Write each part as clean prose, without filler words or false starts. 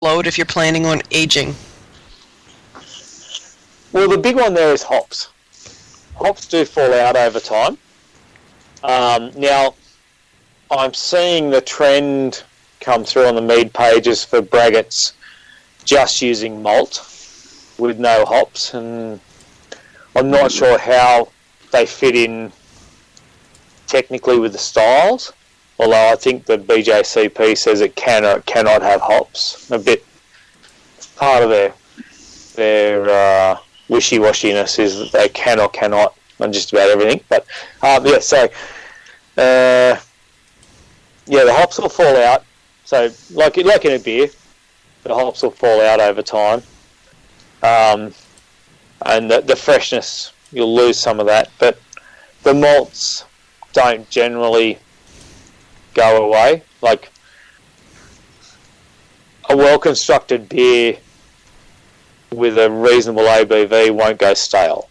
load if you're planning on aging? Well, the big one there is hops. Hops do fall out over time. Now, I'm seeing the trend come through on the mead pages for braggots just using malt with no hops, and I'm not sure how they fit in technically with the styles, although I think the BJCP says it can or it cannot have hops. A bit part of their wishy-washiness is that they can or cannot on just about everything. But the hops will fall out. So like in a beer, the hops will fall out over time, and the freshness, you'll lose some of that. But the malts don't generally go away. Like a well-constructed beer with a reasonable ABV won't go stale.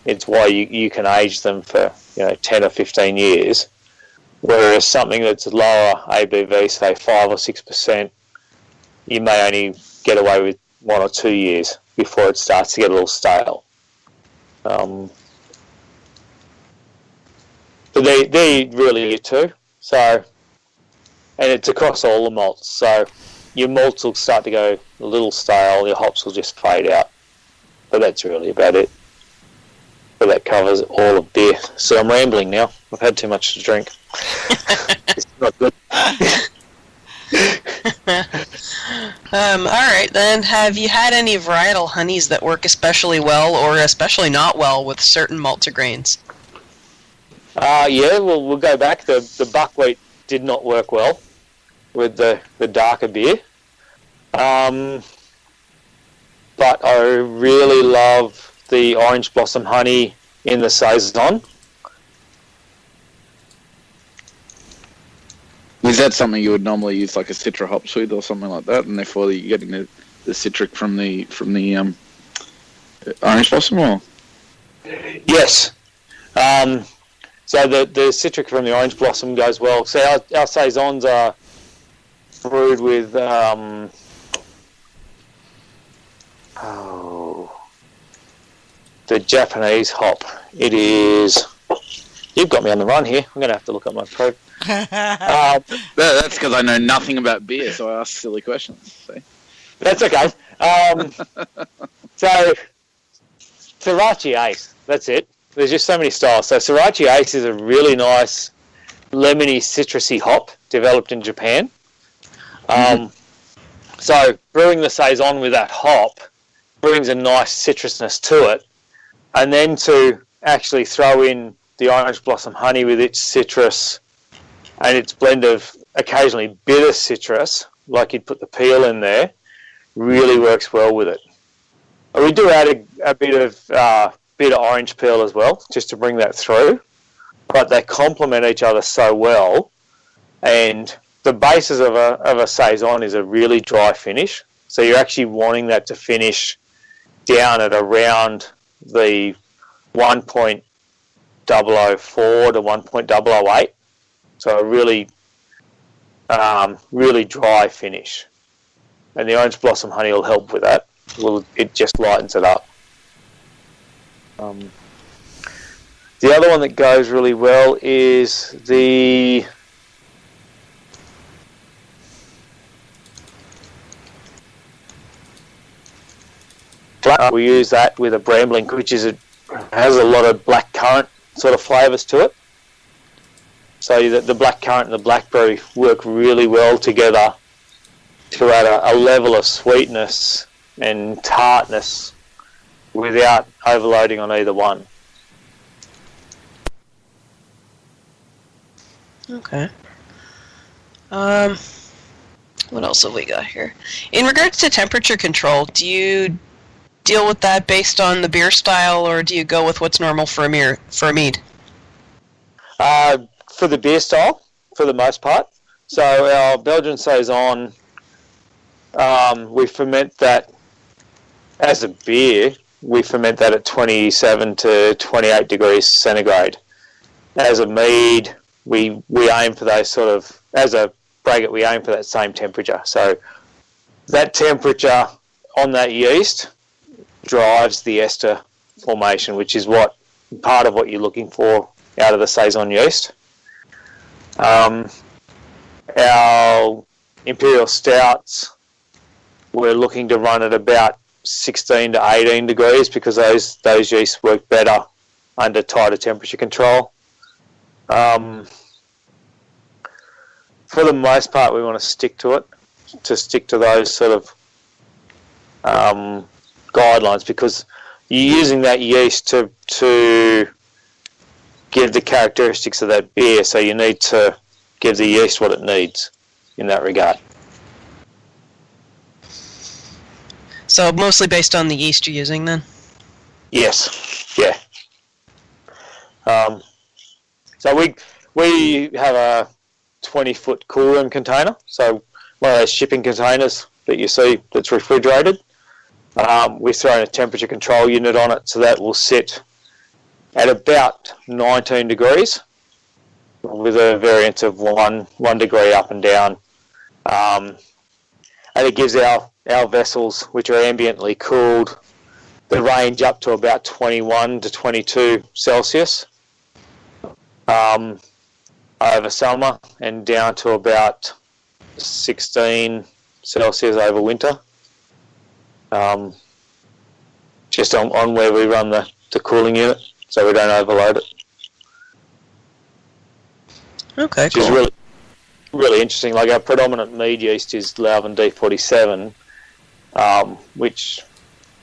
It's why you can age them for 10 or 15 years, whereas something that's lower ABV, say 5 or 6%, you may only get away with 1 or 2 years before it starts to get a little stale. But they're really your two. So, and it's across all the malts. So your malts will start to go a little stale, your hops will just fade out. But that's really about it. But that covers all of beer. So I'm rambling now. I've had too much to drink. It's not good. Alright then, have you had any varietal honeys that work especially well or especially not well with certain malts or grains? We'll go back. The buckwheat did not work well with the darker beer. But I really love the orange blossom honey in the Saison. Is that something you would normally use like a citra hops with or something like that, and therefore you're getting the citric from the orange blossom? Or? Yes. So the citric from the orange blossom goes well. So our Saisons are brewed with the Japanese hop. It is. You've got me on the run here. I'm going to have to look up my pro. That's because I know nothing about beer, so I ask silly questions. See? That's okay. So Sriracha Ace. That's it. There's just so many styles. So Sriracha Ace is a really nice lemony, citrusy hop developed in Japan. So brewing the Saison with that hop brings a nice citrusness to it. And then to actually throw in the orange blossom honey with its citrus and its blend of occasionally bitter citrus, like you'd put the peel in there, really works well with it. And we do add a bit of bitter orange peel as well, just to bring that through. But they complement each other so well. And the basis of a Saison is a really dry finish. So you're actually wanting that to finish down at around the 1.004 to 1.008. So a really, really dry finish. And the orange blossom honey will help with that. It just lightens it up. The other one that goes really well is the we use that with a brambling, which has a lot of black currant sort of flavours to it. So the black currant and the blackberry work really well together to add a level of sweetness and tartness without overloading on either one. Okay. What else have we got here? In regards to temperature control, do you deal with that based on the beer style, or do you go with what's normal for a mead? For the beer style, for the most part. So our Belgian Saison, we ferment that as a beer. We ferment that at 27 to 28 degrees centigrade. As a mead, we aim for those sort of, as a braggot, we aim for that same temperature. So that temperature on that yeast drives the ester formation, which is part of what you're looking for out of the saison yeast. Our imperial stouts, we're looking to run at about 16 to 18 degrees because those yeasts work better under tighter temperature control. For the most part, we want to stick to those sort of guidelines, because you're using that yeast to give the characteristics of that beer, so you need to give the yeast what it needs in that regard. So mostly based on the yeast you're using then? Yes, yeah. So we have a 20-foot cool room container, so one of those shipping containers that you see that's refrigerated. We've thrown a temperature control unit on it, so that will sit at about 19 degrees with a variance of one degree up and down. And it gives our vessels, which are ambiently cooled, the range up to about 21 to 22 Celsius over summer, and down to about 16 Celsius over winter. Just on where we run the cooling unit, so we don't overload it. Okay, cool. Which is really, really interesting. Like, our predominant mead yeast is Lauven D47, which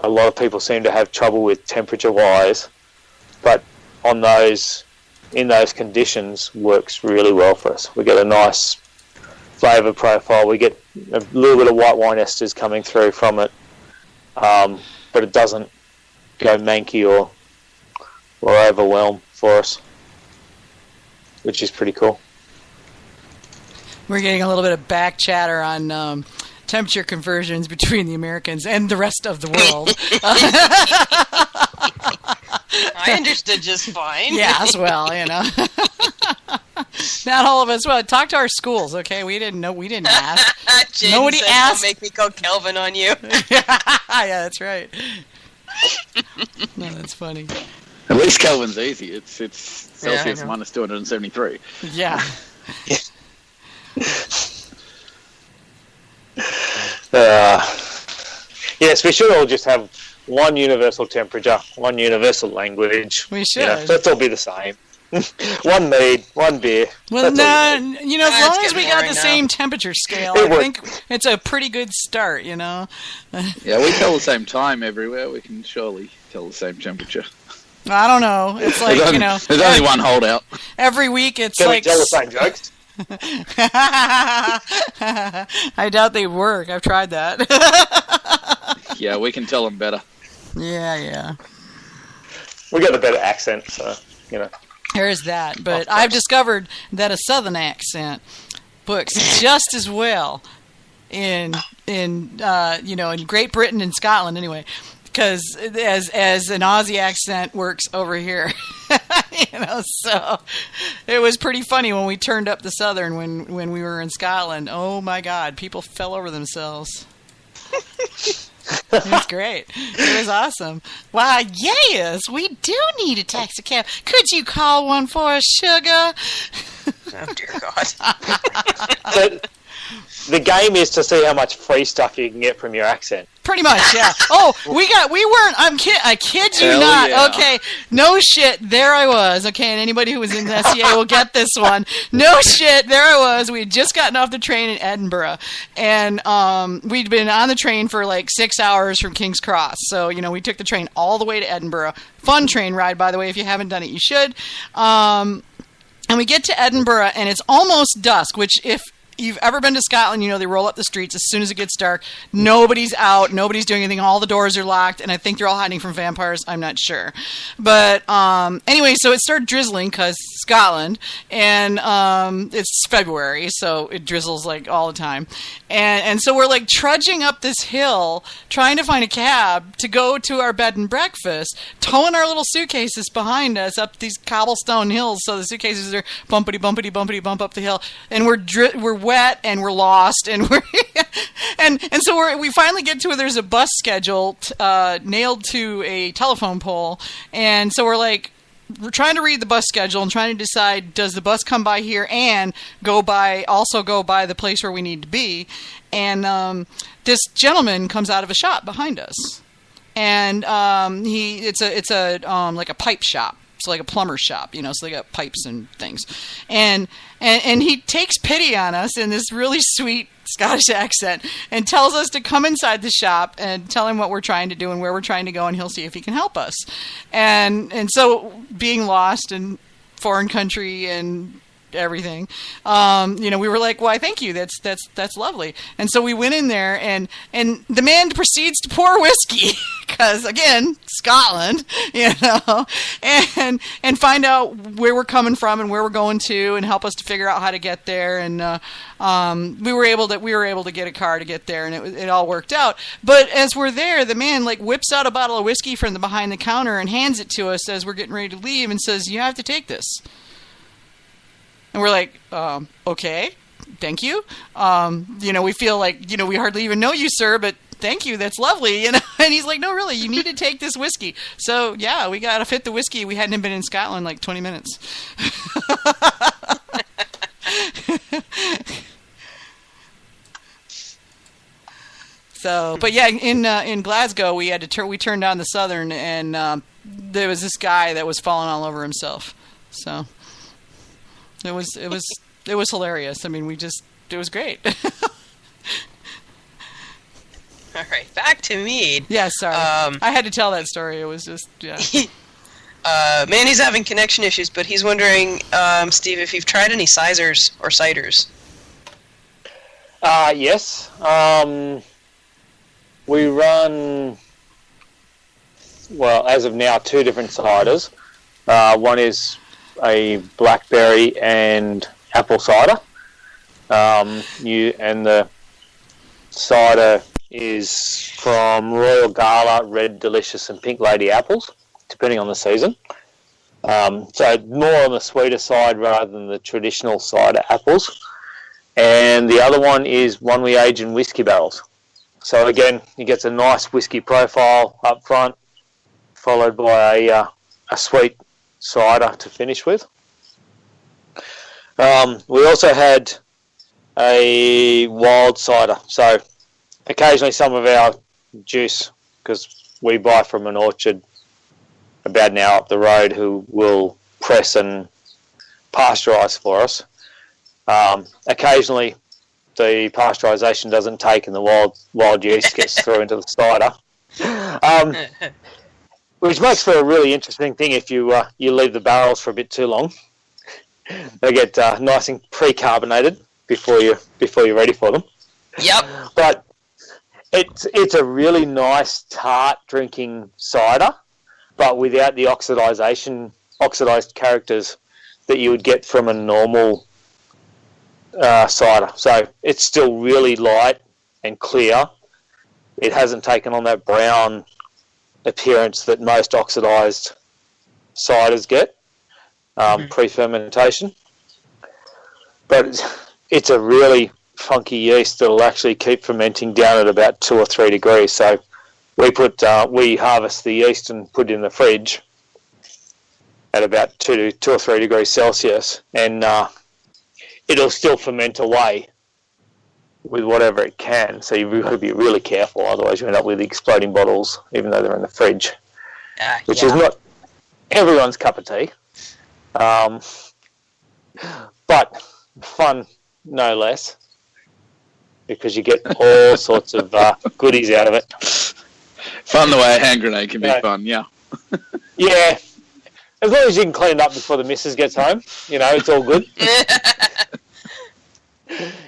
a lot of people seem to have trouble with temperature-wise, but in those conditions works really well for us. We get a nice flavour profile. We get a little bit of white wine esters coming through from it, but it doesn't go manky or overwhelm for us, which is pretty cool. We're getting a little bit of back chatter on temperature conversions between the Americans and the rest of the world. I understood just fine. Yes, well, you know. Not all of us. Well, talk to our schools, okay? We didn't know. We didn't ask. Nobody asked. Don't make me go Kelvin on you. Yeah, that's right. No, that's funny. At least Kelvin's easy. It's Celsius minus 273. Yeah. Yes, we should all just have one universal temperature, one universal language. We should. Let's all be the same. One mead, one beer. Well, as long as we got the same temperature scale, I think it's a pretty good start, you know. Yeah, we tell the same time everywhere. We can surely tell the same temperature. I don't know. It's like, there's only one holdout. Every week it's Can we tell the same jokes? I doubt they work. I've tried that. Yeah, we can tell them better. Yeah. We got a better accent, so, There's that. But I've discovered that a southern accent works just as well in Great Britain and Scotland anyway, because as an Aussie accent works over here. So it was pretty funny when we turned up the southern when we were in Scotland. Oh my God, people fell over themselves. It was great. It was awesome. Why, yes, we do need a taxi cab. Could you call one for us, sugar? Oh, dear God. So, the game is to see how much free stuff you can get from your accent. Pretty much, yeah. Oh, I kid you Hell not. Yeah. Okay, no shit, there I was. Okay, and anybody who was in the SCA will get this one. No shit, there I was. We had just gotten off the train in Edinburgh, and we'd been on the train for like 6 hours from King's Cross. So, we took the train all the way to Edinburgh. Fun train ride, by the way. If you haven't done it, you should. And we get to Edinburgh, and it's almost dusk, which if you've ever been to Scotland, they roll up the streets as soon as it gets dark. Nobody's out. Nobody's doing anything. All the doors are locked, and I think they're all hiding from vampires. I'm not sure. But anyway, so it started drizzling because Scotland, and it's February, so it drizzles like all the time. And so we're like trudging up this hill, trying to find a cab to go to our bed and breakfast, towing our little suitcases behind us up these cobblestone hills. So the suitcases are bumpity, bumpity, bumpity, bump up the hill, and we're wet and we're lost and we're and so we finally get to where there's a bus schedule nailed to a telephone pole, and so we're trying to read the bus schedule and trying to decide, does the bus come by here and go by the place where we need to be? And this gentleman comes out of a shop behind us, and it's like a pipe shop. It's like a plumber's shop, so they got pipes and things. And he takes pity on us in this really sweet Scottish accent and tells us to come inside the shop and tell him what we're trying to do and where we're trying to go, and he'll see if he can help us. And so being lost in foreign country and everything, we were like, why, thank you, that's lovely. And so we went in there, and the man proceeds to pour whiskey because, again, Scotland, and find out where we're coming from and where we're going to, and help us to figure out how to get there. And we were able to get a car to get there, and it all worked out. But as we're there, the man whips out a bottle of whiskey from the behind the counter and hands it to us as we're getting ready to leave, and says, "You have to take this." And we're like, okay, thank you. We feel like, we hardly even know you, sir, but thank you, that's lovely. And he's like, no, really, you need to take this whiskey. So, yeah, we got to fit the whiskey. We hadn't been in Scotland 20 minutes. So, but yeah, in Glasgow, we turned down the Southern, and there was this guy that was falling all over himself. So it was hilarious. I mean, it was great. All right, back to Mead. Yeah, sorry. I had to tell that story. It was just, yeah. Manny's having connection issues, but he's wondering, Steve, if you've tried any ciders or ciders. Yes. We run, well, as of now, 2 different ciders. One is a blackberry and apple cider. And the cider is from Royal Gala, Red Delicious, and Pink Lady apples, depending on the season. So more on the sweeter side rather than the traditional cider apples. And the other one is one we age in whiskey barrels. So again, he gets a nice whiskey profile up front, followed by a sweet cider to finish with. We also had a wild cider. So occasionally some of our juice, because we buy from an orchard about an hour up the road who will press and pasteurise for us. Occasionally the pasteurisation doesn't take and the wild yeast gets through into the cider. Which makes for a really interesting thing if you leave the barrels for a bit too long. They get nice and pre-carbonated before you're ready for them. Yep. But it's a really nice tart drinking cider, but without the oxidized characters that you would get from a normal cider. So it's still really light and clear. It hasn't taken on that brown appearance that most oxidized ciders get pre-fermentation. But it's a really funky yeast that'll actually keep fermenting down at about 2 or 3 degrees. So we harvest the yeast and put it in the fridge at about 2 or 3 degrees Celsius, and it'll still ferment away with whatever it can. So you've got to be really careful, otherwise you end up with exploding bottles, even though they're in the fridge, which is not everyone's cup of tea. But fun no less, because you get all sorts of goodies out of it. Fun the way a hand grenade can be fun, yeah. Yeah. As long as you can clean it up before the missus gets home, it's all good.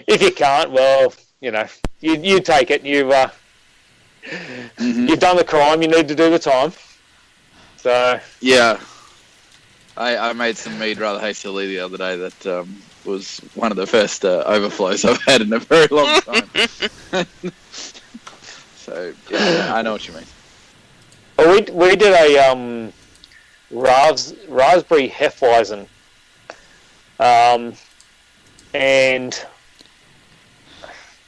If you can't, well, you take it. You've done the crime. You need to do the time. So yeah, I made some mead rather hastily the other day. That was one of the first overflows I've had in a very long time. So yeah, I know what you mean. Well, we did a raspberry Hefeweizen, and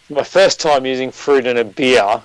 my first time using fruit in a beer,